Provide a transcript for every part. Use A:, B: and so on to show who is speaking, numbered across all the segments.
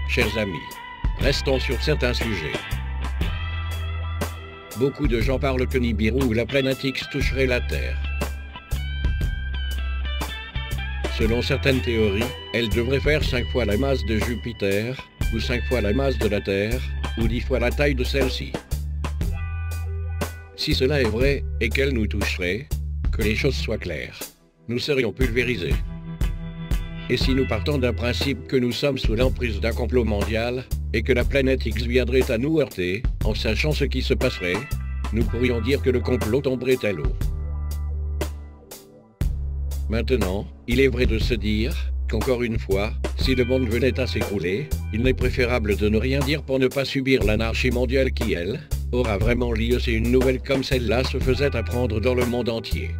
A: Chers amis, restons sur certains sujets. Beaucoup de gens parlent que Nibiru ou la planète X toucherait la Terre. Selon certaines théories, elle devrait faire 5 fois la masse de Jupiter, ou 5 fois la masse de la Terre, ou 10 fois la taille de celle-ci. Si cela est vrai, et qu'elle nous toucherait, que les choses soient claires, nous serions pulvérisés. Et si nous partons d'un principe que nous sommes sous l'emprise d'un complot mondial, et que la planète X viendrait à nous heurter, en sachant ce qui se passerait, nous pourrions dire que le complot tomberait à l'eau. Maintenant, il est vrai de se dire qu'encore une fois, si le monde venait à s'écrouler, il est préférable de ne rien dire pour ne pas subir l'anarchie mondiale qui, elle, aura vraiment lieu si une nouvelle comme celle-là se faisait apprendre dans le monde entier.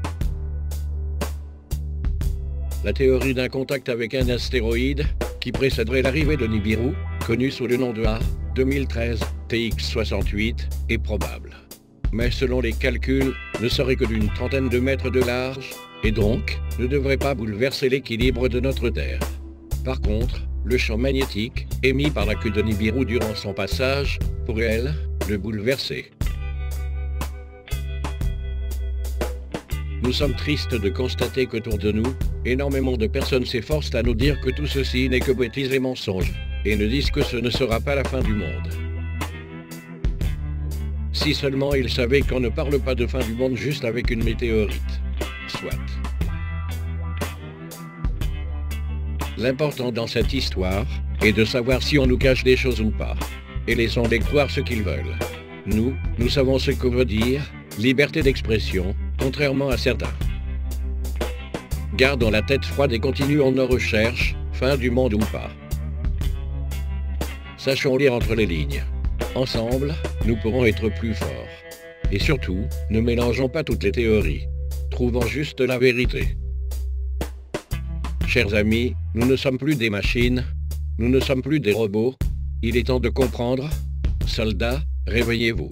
A: La théorie d'un contact avec un astéroïde qui précéderait l'arrivée de Nibiru, connu sous le nom de A2013 TX68, est probable. Mais selon les calculs, ne serait que d'une trentaine de mètres de large, et donc ne devrait pas bouleverser l'équilibre de notre Terre. Par contre, le champ magnétique émis par la queue de Nibiru durant son passage pourrait, elle, le bouleverser. Nous sommes tristes de constater qu'autour de nous, énormément de personnes s'efforcent à nous dire que tout ceci n'est que bêtises et mensonges, et ne disent que ce ne sera pas la fin du monde. Si seulement ils savaient qu'on ne parle pas de fin du monde juste avec une météorite. Soit. L'important dans cette histoire est de savoir si on nous cache des choses ou pas, et laissons-les croire ce qu'ils veulent. Nous savons ce que veut dire liberté d'expression, contrairement à certains. Gardons la tête froide et continuons nos recherches, fin du monde ou pas. Sachons lire entre les lignes. Ensemble, nous pourrons être plus forts. Et surtout, ne mélangeons pas toutes les théories. Trouvons juste la vérité. Chers amis, nous ne sommes plus des machines, nous ne sommes plus des robots. Il est temps de comprendre. Soldats, réveillez-vous.